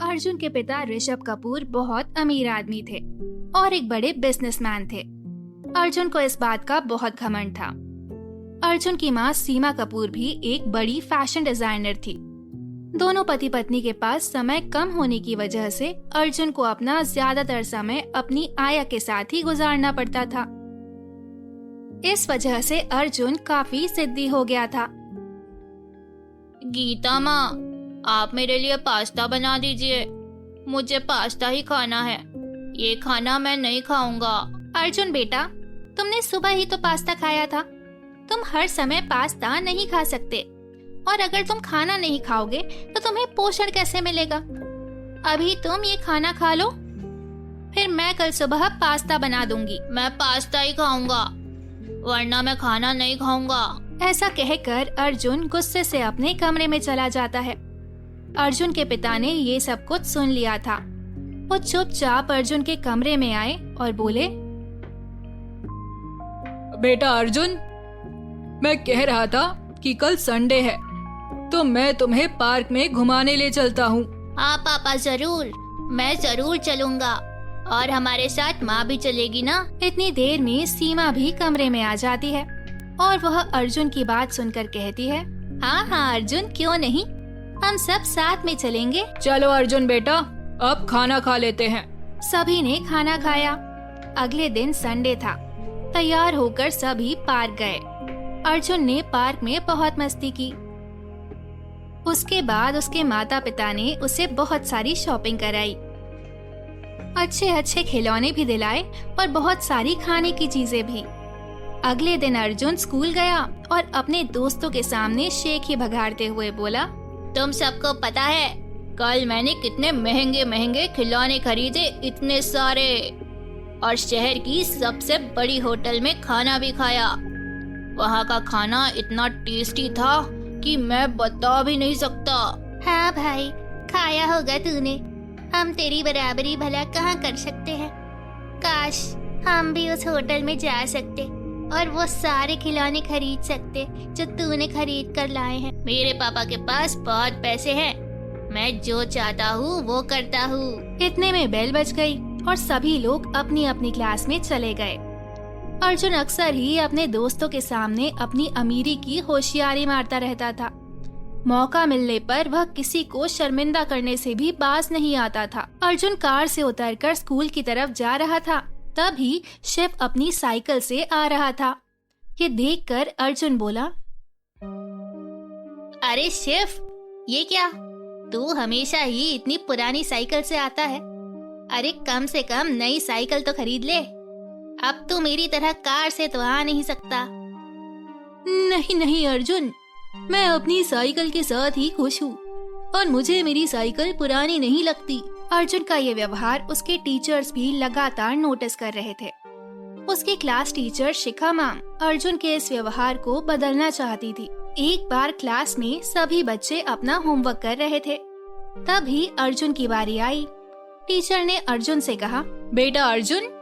अर्जुन के पिता ऋषभ कपूर बहुत अमीर आदमी थे और एक बड़े बिजनेसमैन थे। अर्जुन को इस बात का बहुत घमंड था। अर्जुन की माँ सीमा कपूर भी एक बड़ी फैशन डिजाइनर थी। दोनों पति पत्नी के पास समय कम होने की वजह से अर्जुन को अपना ज्यादातर समय अपनी आया के साथ ही गुजारना पड़ता था। इस वजह से अर्जुन काफी जिद्दी हो गया था। गीता माँ, आप मेरे लिए पास्ता बना दीजिए। मुझे पास्ता ही खाना है, ये खाना मैं नहीं खाऊंगा। अर्जुन बेटा, तुमने सुबह ही तो पास्ता खाया था। तुम हर समय पास्ता नहीं खा सकते, और अगर तुम खाना नहीं खाओगे तो तुम्हें पोषण कैसे मिलेगा। अभी तुम ये खाना खा लो, फिर मैं कल सुबह पास्ता बना दूंगी। मैं पास्ता ही खाऊंगा, वरना मैं खाना नहीं खाऊंगा। ऐसा कहकर अर्जुन गुस्से से अपने कमरे में चला जाता है। अर्जुन के पिता ने ये सब कुछ सुन लिया था। वो चुपचाप अर्जुन के कमरे में आए और बोले, बेटा अर्जुन, मैं कह रहा था कि कल संडे है तो मैं तुम्हें पार्क में घुमाने ले चलता हूँ। हाँ पापा, जरूर, मैं जरूर चलूंगा, और हमारे साथ माँ भी चलेगी ना। इतनी देर में सीमा भी कमरे में आ जाती है और वह अर्जुन की बात सुनकर कहती है, हाँ हाँ अर्जुन, क्यों नहीं, हम सब साथ में चलेंगे। चलो अर्जुन बेटा, अब खाना खा लेते हैं। सभी ने खाना खाया। अगले दिन संडे था। तैयार होकर सभी पार्क गए। अर्जुन ने पार्क में बहुत मस्ती की। उसके बाद उसके माता पिता ने उसे बहुत सारी शॉपिंग कराई, अच्छे अच्छे खिलौने भी दिलाए और बहुत सारी खाने की चीजें भी। अगले दिन अर्जुन स्कूल गया और अपने दोस्तों के सामने शेख ही भगाड़ते हुए बोला, तुम सबको पता है कल मैंने कितने महंगे महंगे खिलौने खरीदे, इतने सारे, और शहर की सबसे बड़ी होटल में खाना भी खाया। वहाँ का खाना इतना टेस्टी था कि मैं बता भी नहीं सकता। हाँ भाई, खाया होगा तूने। हम तेरी बराबरी भला कहाँ कर सकते हैं। काश हम भी उस होटल में जा सकते और वो सारे खिलौने खरीद सकते जो तूने खरीद कर लाए हैं। मेरे पापा के पास बहुत पैसे हैं, मैं जो चाहता हूँ वो करता हूँ। इतने में बेल बज गई और सभी लोग अपनी अपनी क्लास में चले गए। अर्जुन अक्सर ही अपने दोस्तों के सामने अपनी अमीरी की होशियारी मारता रहता था। मौका मिलने पर वह किसी को शर्मिंदा करने से भी बाज नहीं आता था। अर्जुन कार से उतरकर स्कूल की तरफ जा रहा था, तभी शिव अपनी साइकिल से आ रहा था। ये देखकर अर्जुन बोला, अरे शिव, ये क्या, तू हमेशा ही इतनी पुरानी साइकिल से आता है। अरे कम से कम नई साइकिल तो खरीद ले। अब तू मेरी तरह कार से तो आ नहीं सकता। नहीं नहीं अर्जुन, मैं अपनी साइकिल के साथ ही खुश हूँ और मुझे मेरी साइकिल पुरानी नहीं लगती। अर्जुन का ये व्यवहार उसके टीचर्स भी लगातार नोटिस कर रहे थे। उसकी क्लास टीचर शिखा मैम अर्जुन के इस व्यवहार को बदलना चाहती थी। एक बार क्लास में सभी बच्चे अपना होमवर्क कर रहे थे, तभी अर्जुन की बारी आई। टीचर ने अर्जुन से कहा, बेटा अर्जुन,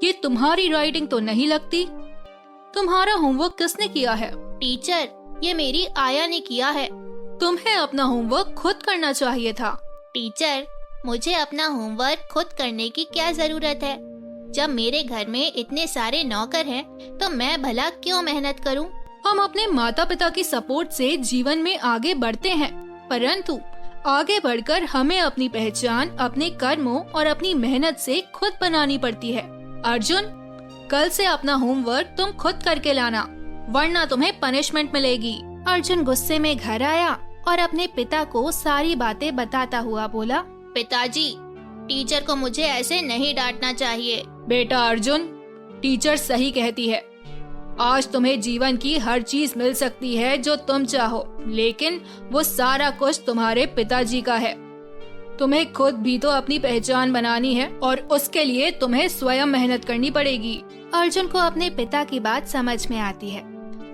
ये तुम्हारी राइटिंग तो नहीं लगती। तुम्हारा होमवर्क किसने किया है? टीचर, ये मेरी आया ने किया है। तुम्हें अपना होमवर्क खुद करना चाहिए था। टीचर, मुझे अपना होमवर्क खुद करने की क्या जरूरत है? जब मेरे घर में इतने सारे नौकर हैं, तो मैं भला क्यों मेहनत करूं? हम अपने माता पिता की सपोर्ट से जीवन में आगे बढ़ते हैं, परंतु आगे बढ़कर हमें अपनी पहचान अपने कर्मों और अपनी मेहनत से खुद बनानी पड़ती है। अर्जुन, कल से अपना होमवर्क तुम खुद करके लाना, वरना तुम्हें पनिशमेंट मिलेगी। अर्जुन गुस्से में घर आया और अपने पिता को सारी बातें बताता हुआ बोला, पिताजी, टीचर को मुझे ऐसे नहीं डांटना चाहिए। बेटा अर्जुन, टीचर सही कहती है। आज तुम्हें जीवन की हर चीज मिल सकती है जो तुम चाहो, लेकिन वो सारा कुछ तुम्हारे पिताजी का है। तुम्हें खुद भी तो अपनी पहचान बनानी है और उसके लिए तुम्हें स्वयं मेहनत करनी पड़ेगी। अर्जुन को अपने पिता की बात समझ में आती है।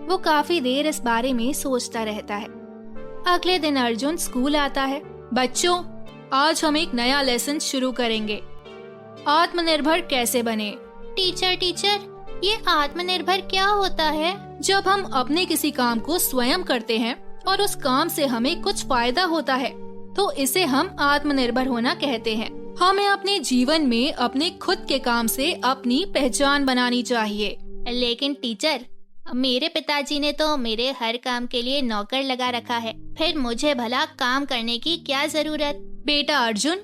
वो काफी देर इस बारे में सोचता रहता है। अगले दिन अर्जुन स्कूल आता है। बच्चों, आज हम एक नया लेसन शुरू करेंगे, आत्मनिर्भर कैसे बने। टीचर, ये आत्मनिर्भर क्या होता है? जब हम अपने किसी काम को स्वयं करते हैं और उस काम से हमें कुछ फायदा होता है, तो इसे हम आत्मनिर्भर होना कहते हैं। हमें अपने जीवन में अपने खुद के काम से अपनी पहचान बनानी चाहिए। लेकिन टीचर, मेरे पिताजी ने तो मेरे हर काम के लिए नौकर लगा रखा है, फिर मुझे भला काम करने की क्या जरूरत? बेटा अर्जुन,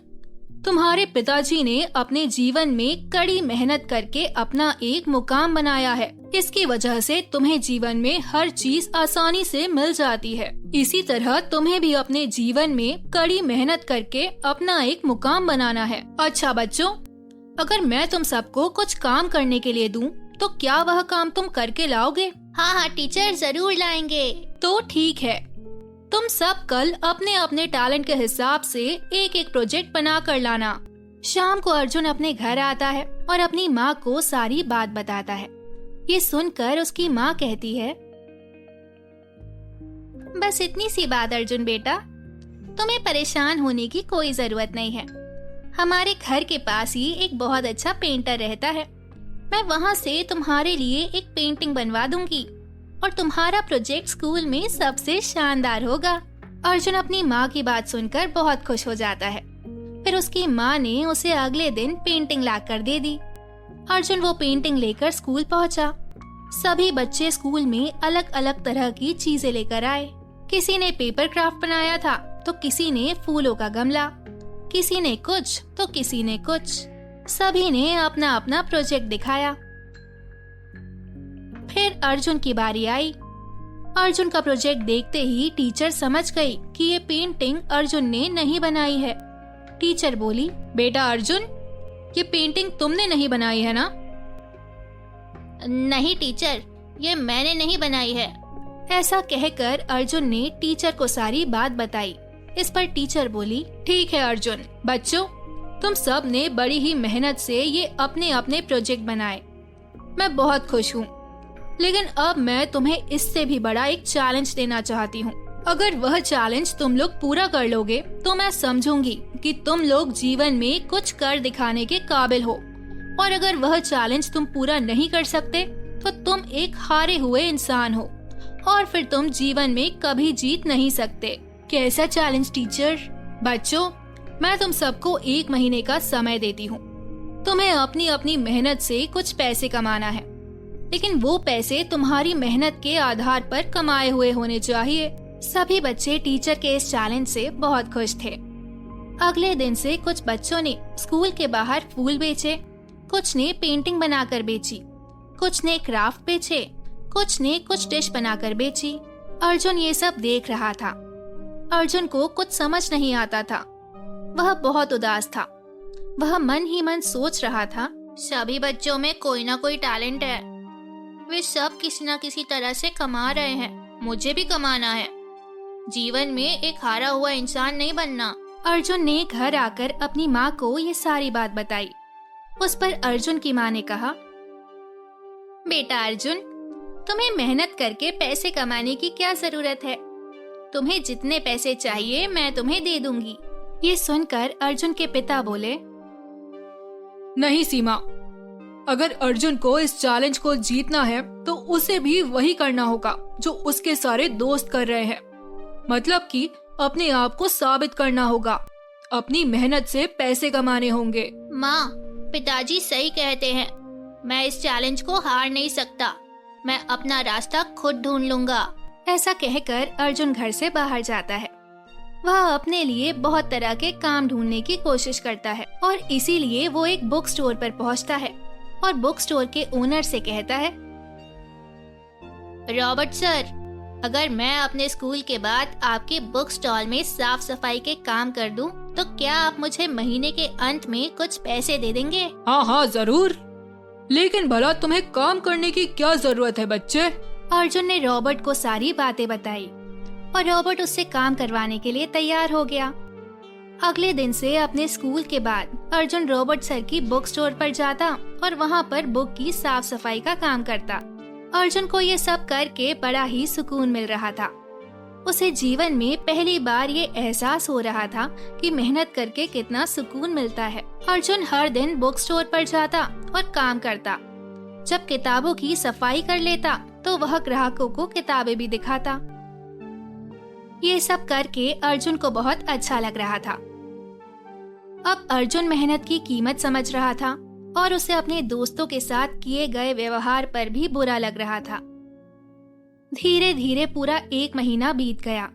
तुम्हारे पिताजी ने अपने जीवन में कड़ी मेहनत करके अपना एक मुकाम बनाया है। इसकी वजह से तुम्हें जीवन में हर चीज आसानी से मिल जाती है। इसी तरह तुम्हें भी अपने जीवन में कड़ी मेहनत करके अपना एक मुकाम बनाना है। अच्छा बच्चों, अगर मैं तुम सबको कुछ काम करने के लिए दूं, तो क्या वह काम तुम करके लाओगे? हाँ हाँ टीचर, जरूर लाएंगे। तो ठीक है, तुम सब कल अपने अपने टैलेंट के हिसाब से एक एक प्रोजेक्ट बना कर लाना। शाम को अर्जुन अपने घर आता है और अपनी माँ को सारी बात बताता है। ये सुनकर उसकी माँ कहती है, बस इतनी सी बात अर्जुन बेटा, तुम्हें परेशान होने की कोई जरूरत नहीं है। हमारे घर के पास ही एक बहुत अच्छा पेंटर रहता है, मैं वहाँ से तुम्हारे लिए एक पेंटिंग बनवा दूंगी और तुम्हारा प्रोजेक्ट स्कूल में सबसे शानदार होगा। अर्जुन अपनी माँ की बात सुनकर बहुत खुश हो जाता है। फिर उसकी माँ ने उसे अगले दिन पेंटिंग लाकर दे दी। अर्जुन वो पेंटिंग लेकर स्कूल पहुँचा। सभी बच्चे स्कूल में अलग अलग तरह की चीजें लेकर आए। किसी ने पेपर क्राफ्ट बनाया था, तो किसी ने फूलों का गमला, किसी ने कुछ तो किसी ने कुछ। सभी ने अपना अपना प्रोजेक्ट दिखाया। फिर अर्जुन की बारी आई। अर्जुन का प्रोजेक्ट देखते ही टीचर समझ गई कि ये पेंटिंग अर्जुन ने नहीं बनाई है। टीचर बोली, बेटा अर्जुन, ये पेंटिंग तुमने नहीं बनाई है ना? नहीं टीचर, ये मैंने नहीं बनाई है। ऐसा कहकर अर्जुन ने टीचर को सारी बात बताई। इस पर टीचर बोली, ठीक है अर्जुन, बच्चों तुम सब ने बड़ी ही मेहनत से ये अपने अपने प्रोजेक्ट बनाए। मैं बहुत खुश हूँ, लेकिन अब मैं तुम्हें इससे भी बड़ा एक चैलेंज देना चाहती हूँ। अगर वह चैलेंज तुम लोग पूरा कर लोगे तो मैं समझूंगी कि तुम लोग जीवन में कुछ कर दिखाने के काबिल हो, और अगर वह चैलेंज तुम पूरा नहीं कर सकते तो तुम एक हारे हुए इंसान हो और फिर तुम जीवन में कभी जीत नहीं सकते। कैसा चैलेंज टीचर? बच्चों, मैं तुम सबको 1 महीने का समय देती हूँ। तुम्हें अपनी अपनी मेहनत से कुछ पैसे कमाना है, लेकिन वो पैसे तुम्हारी मेहनत के आधार पर कमाए हुए होने चाहिए। सभी बच्चे टीचर के इस चैलेंज से बहुत खुश थे। अगले दिन से कुछ बच्चों ने स्कूल के बाहर फूल बेचे, कुछ ने पेंटिंग बनाकर बेची, कुछ ने क्राफ्ट बेचे, कुछ ने कुछ डिश बनाकर बेची। अर्जुन ये सब देख रहा था। अर्जुन को कुछ समझ नहीं आता था। वह बहुत उदास था। वह मन ही मन सोच रहा था, सभी बच्चों में कोई ना कोई टैलेंट है, वे सब किसी न किसी तरह से कमा रहे हैं, मुझे भी कमाना है। जीवन में एक हारा हुआ इंसान नहीं बनना। अर्जुन ने घर आकर अपनी माँ को ये सारी बात बताई। उस पर अर्जुन की माँ ने कहा, बेटा अर्जुन, तुम्हें मेहनत करके पैसे कमाने की क्या जरूरत है? तुम्हें जितने पैसे चाहिए मैं तुम्हें दे दूंगी। ये सुनकर अर्जुन के पिता बोले, नहीं सीमा, अगर अर्जुन को इस चैलेंज को जीतना है तो उसे भी वही करना होगा जो उसके सारे दोस्त कर रहे हैं। मतलब कि अपने आप को साबित करना होगा, अपनी मेहनत से पैसे कमाने होंगे। माँ, पिताजी सही कहते हैं, मैं इस चैलेंज को हार नहीं सकता, मैं अपना रास्ता खुद ढूंढ लूंगा। ऐसा कहकर अर्जुन घर से बाहर जाता है। वह अपने लिए बहुत तरह के काम ढूंढने की कोशिश करता है और इसीलिए वो एक बुक स्टोर पर पहुंचता है और बुक स्टोर के ओनर से कहता है, रॉबर्ट सर, अगर मैं अपने स्कूल के बाद आपके बुक स्टॉल में साफ सफाई के काम कर दूं, तो क्या आप मुझे महीने के अंत में कुछ पैसे दे देंगे? हाँ हाँ जरूर, लेकिन भला तुम्हें काम करने की क्या जरूरत है बच्चे? अर्जुन ने रॉबर्ट को सारी बातें बताई और रॉबर्ट उससे काम करवाने के लिए तैयार हो गया। अगले दिन से अपने स्कूल के बाद अर्जुन रॉबर्ट सर की बुक स्टोर पर जाता और वहाँ पर बुक की साफ सफाई का काम करता। अर्जुन को ये सब करके बड़ा ही सुकून मिल रहा था। उसे जीवन में पहली बार ये एहसास हो रहा था कि मेहनत करके कितना सुकून मिलता है। अर्जुन हर दिन बुक स्टोर पर जाता और काम करता। जब किताबों की सफाई कर लेता तो वह ग्राहकों को किताबें भी दिखाता। ये सब करके अर्जुन को बहुत अच्छा लग रहा था। अब अर्जुन मेहनत की कीमत समझ रहा था और उसे अपने दोस्तों के साथ किए गए व्यवहार पर भी बुरा लग रहा था। धीरे धीरे पूरा 1 महीना बीत गया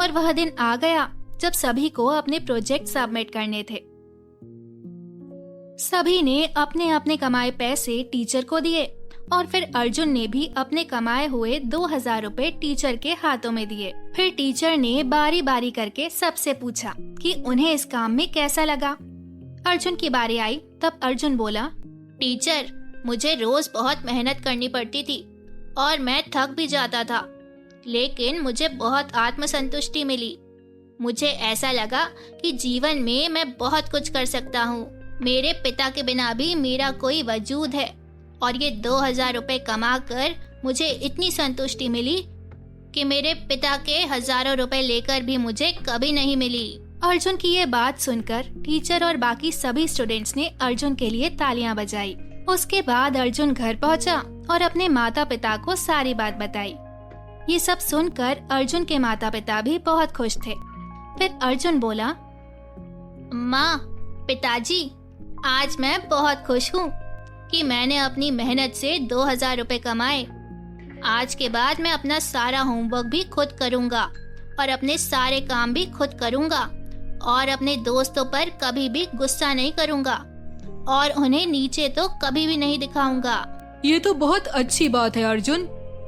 और वह दिन आ गया जब सभी को अपने प्रोजेक्ट सबमिट करने थे। सभी ने अपने अपने कमाए पैसे टीचर को दिए और फिर अर्जुन ने भी अपने कमाए हुए 2000 रुपए टीचर के हाथों में दिए। फिर टीचर ने बारी बारी करके सबसे पूछा कि उन्हें इस काम में कैसा लगा। अर्जुन की बारी आई तब अर्जुन बोला, टीचर, मुझे रोज बहुत मेहनत करनी पड़ती थी और मैं थक भी जाता था, लेकिन मुझे बहुत आत्मसंतुष्टि मिली। मुझे ऐसा लगा कि जीवन में मैं बहुत कुछ कर सकता हूँ। मेरे पिता के बिना भी मेरा कोई वजूद है और ये 2000 रुपए कमा कर मुझे इतनी संतुष्टि मिली कि मेरे पिता के हजारों रुपए लेकर भी मुझे कभी नहीं मिली। अर्जुन की ये बात सुनकर टीचर और बाकी सभी स्टूडेंट्स ने अर्जुन के लिए तालियां बजाई। उसके बाद अर्जुन घर पहुंचा और अपने माता पिता को सारी बात बताई। ये सब सुनकर अर्जुन के माता पिता भी बहुत खुश थे। फिर अर्जुन बोला, माँ, पिताजी, आज मैं बहुत खुश हूँ कि मैंने अपनी मेहनत से 2000 रुपए कमाए। आज के बाद मैं अपना सारा होमवर्क भी खुद करूँगा और अपने सारे काम भी खुद करूँगा और अपने दोस्तों पर कभी भी गुस्सा नहीं करूँगा और उन्हें नीचे तो कभी भी नहीं दिखाऊंगा। ये तो बहुत अच्छी बात है अर्जुन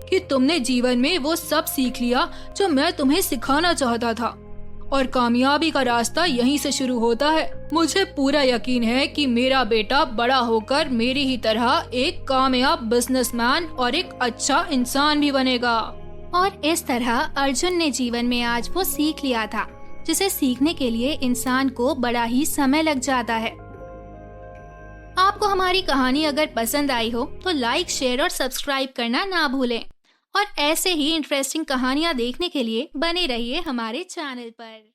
कि तुमने जीवन में वो सब सीख लिया जो मैं तुम्हें सिखाना चाहता था और कामयाबी का रास्ता यहीं से शुरू होता है। मुझे पूरा यकीन है कि मेरा बेटा बड़ा होकर मेरी ही तरह एक कामयाब बिजनेसमैन और एक अच्छा इंसान भी बनेगा। और इस तरह अर्जुन ने जीवन में आज वो सीख लिया था जिसे सीखने के लिए इंसान को बड़ा ही समय लग जाता है। आपको हमारी कहानी अगर पसंद आई हो तो लाइक, शेयर और सब्सक्राइब करना ना भूलें और ऐसे ही इंटरेस्टिंग कहानियाँ देखने के लिए बने रहिए हमारे चैनल पर।